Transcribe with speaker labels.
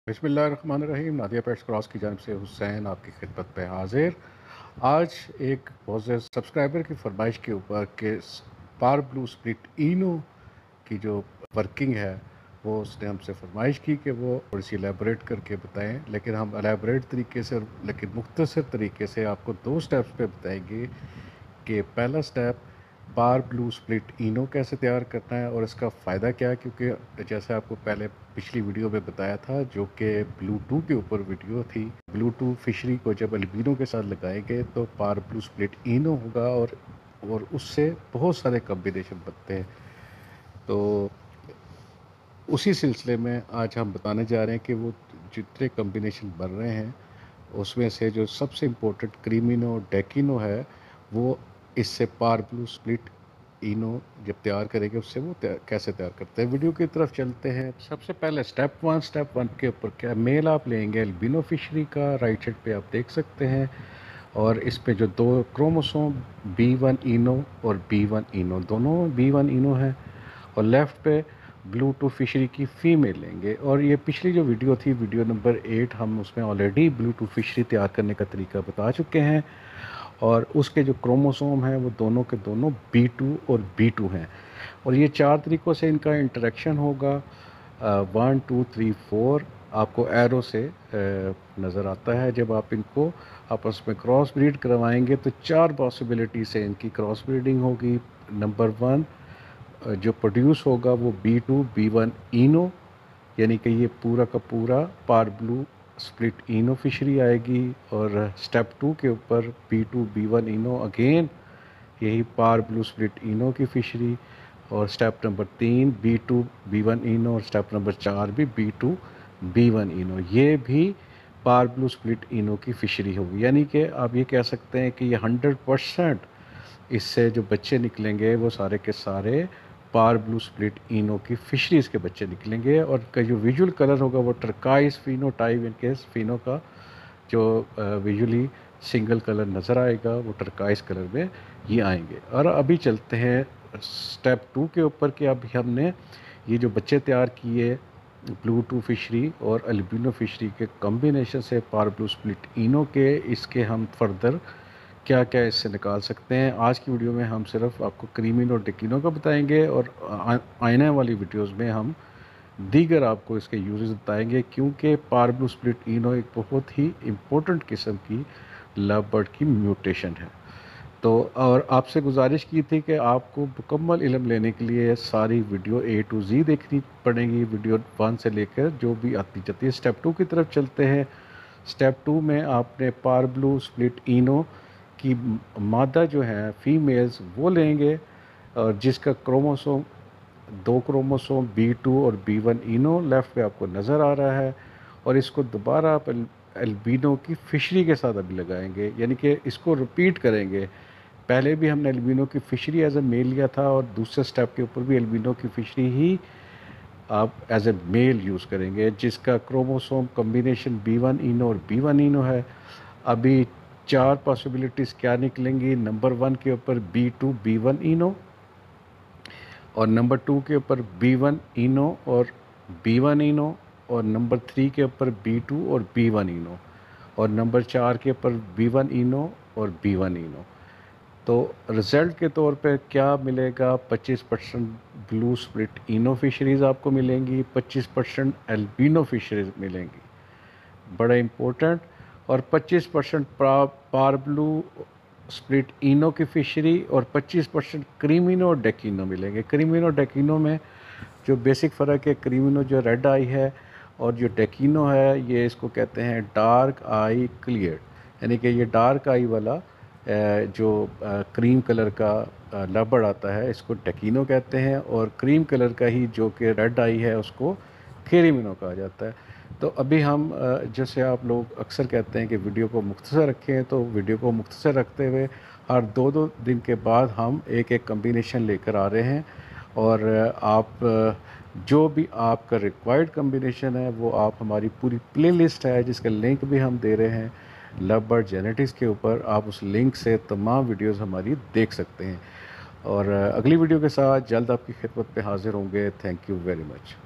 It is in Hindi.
Speaker 1: बिस्मिल्लाहिर्रहमानिर्रहीम। नादिया पेट्स क्रॉस की जानिब से हुसैन आपकी खिदमत पे हाजिर। आज एक बहुत से सब्सक्राइबर की फरमाइश के ऊपर कि पार ब्लू स्प्लिट इनो की जो वर्किंग है वो उसने हमसे फरमाइश की कि वो थोड़ी सी एलेबरेट करके बताएं, लेकिन हम एलेबरेट तरीके से लेकिन मुख्तसर तरीके से आपको दो स्टेप्स पे बताएंगे कि पहला स्टेप पार ब्लू स्प्लिट इनो कैसे तैयार करना है और इसका फ़ायदा क्या है, क्योंकि जैसे आपको पहले पिछली वीडियो में बताया था जो कि ब्लू 2 के ऊपर वीडियो थी। ब्लू 2 फिशरी को जब अल्बिनो के साथ लगाएंगे तो पार ब्लू स्प्लिट इनो होगा और उससे बहुत सारे कॉम्बिनेशन बनते हैं। तो उसी सिलसिले में आज हम बताने जा रहे हैं कि वो जितने कॉम्बिनेशन बन रहे हैं उसमें से जो सबसे इम्पोर्टेंट क्रीमिनो डेकिनो है वो इससे पार ब्लू स्प्लिट इनो जब तैयार करेंगे उससे वो कैसे तैयार करते हैं। वीडियो की तरफ चलते हैं। सबसे पहले स्टेप 1 के ऊपर क्या मेल आप लेंगे एल्बिनो फिशरी का, राइट साइड पे आप देख सकते हैं। और इस पे जो दो क्रोमोसोम B1 इनो और B1 इनो दोनों B1 इनो है, और लेफ़्ट पे ब्लू 2 फिशरी की फ़ीमेल लेंगे। और ये पिछली जो वीडियो थी वीडियो नंबर 8, हम उसमें ऑलरेडी ब्लू 2 फिशरी तैयार करने का तरीका बता चुके हैं। और उसके जो क्रोमोसोम हैं वो दोनों के दोनों B2 और B2 हैं। और ये 4 तरीक़ों से इनका इंटरेक्शन होगा। 1 2 3 4 आपको एरो से नज़र आता है। जब आप इनको आपस में क्रॉस ब्रीड करवाएंगे तो 4 पॉसिबिलिटी से इनकी क्रॉस ब्रीडिंग होगी। नंबर 1 जो प्रोड्यूस होगा वो B2 B1 इनो, यानी कि ये पूरा का पूरा पार ब्लू स्प्लिट इनो फिशरी आएगी। और स्टेप 2 के ऊपर B2 B1 इनो अगेन यही पार ब्लू स्प्लिट इनो की फिशरी। और स्टेप नंबर 3 B2 B1 इनो, और स्टेप नंबर 4 भी B2 B1 इनो, ये भी पार ब्लू स्प्लिट इनो की फिशरी होगी। यानी कि आप ये कह सकते हैं कि ये 100% इससे जो बच्चे निकलेंगे वो सारे के सारे पार ब्लू स्प्लिट इनो की फिशरीज़ के बच्चे निकलेंगे। और का जो विजुअल कलर होगा वो टर्काइस फिनो टाइप, इनके फिनो का जो विजुअली सिंगल कलर नज़र आएगा वो टर्काइस कलर में ये आएंगे। और अभी चलते हैं स्टेप 2 के ऊपर कि अभी हमने ये जो बच्चे तैयार किए ब्लू 2 फिशरी और अल्बिनो फिशरी के कॉम्बिनेशन से पार ब्लू स्प्लिट इनो के, इसके हम फर्दर क्या क्या इससे निकाल सकते हैं। आज की वीडियो में हम सिर्फ आपको क्रीमिनो और डेकिनो का बताएंगे, और आने वाली वीडियोस में हम दीगर आपको इसके यूजेस बताएंगे, क्योंकि पार ब्लू स्प्लिट इनो एक बहुत ही इम्पोर्टेंट किस्म की लव बर्ड की म्यूटेशन है। तो और आपसे गुजारिश की थी कि आपको मुकम्मल इल्म लेने के लिए सारी वीडियो A to Z देखनी पड़ेगी, वीडियो 1 से लेकर जो भी आती जाती है। स्टेप 2 की तरफ चलते हैं। स्टेप 2 में आपने पार ब्लू स्प्लिट इनो की मादा जो है फीमेल्स वो लेंगे, और जिसका क्रोमोसोम 2 क्रोमोसोम B2 और B1 इनो लेफ़्ट पे आपको नज़र आ रहा है। और इसको दोबारा आप एल्बिनो की फिशरी के साथ अभी लगाएंगे, यानी कि इसको रिपीट करेंगे। पहले भी हमने एल्बिनो की फिशरी एज ए मेल लिया था, और दूसरे स्टेप के ऊपर भी एल्बिनो की फिशरी ही आप एज ए मेल यूज़ करेंगे, जिसका क्रोमोसोम कॉम्बिनेशन B1 इनो और B1 इनो है। अभी 4 पॉसिबिलिटीज़ क्या निकलेंगी। नंबर 1 के ऊपर B2 B1 इनो, और नंबर 2 के ऊपर B1 इनो और B1 इनो, और नंबर 3 के ऊपर B2 और B1 इनो, और नंबर 4 के ऊपर B1 इनो और B1 इनो। तो रिज़ल्ट के तौर पे क्या मिलेगा, 25% ब्लू स्प्लिट इनो फिशरीज़ आपको मिलेंगी, 25% एल्बिनो फिशरीज़ मिलेंगी, बड़ा इम्पोर्टेंट। और 25% पार ब्लू स्प्लिट इनो की फिशरी, और 25% क्रीमिनो डेकिनो मिलेंगे। क्रीमिनो डेकिनो में जो बेसिक फ़र्क है, क्रीमिनो जो रेड आई है और जो डेकिनो है ये इसको कहते हैं डार्क आई क्लियर, यानी कि ये डार्क आई वाला जो क्रीम कलर का लबड़ आता है इसको डेकिनो कहते हैं, और क्रीम कलर का ही जो कि रेड आई है उसको क्रीमिनो कहा जाता है। तो अभी हम जैसे आप लोग अक्सर कहते हैं कि वीडियो को मुख्तसर रखें, तो वीडियो को मुख्तसर रखते हुए हर 2-2 दिन के बाद हम एक एक कम्बिनेशन लेकर आ रहे हैं। और आप जो भी आपका रिक्वायर्ड कम्बिनेशन है वो आप हमारी पूरी प्लेलिस्ट है जिसका लिंक भी हम दे रहे हैं लव बर्ड जेनेटिक्स के ऊपर, आप उस लिंक से तमाम वीडियोस हमारी देख सकते हैं। और अगली वीडियो के साथ जल्द आपकी खिदमत पे हाज़िर होंगे। Thank you very much.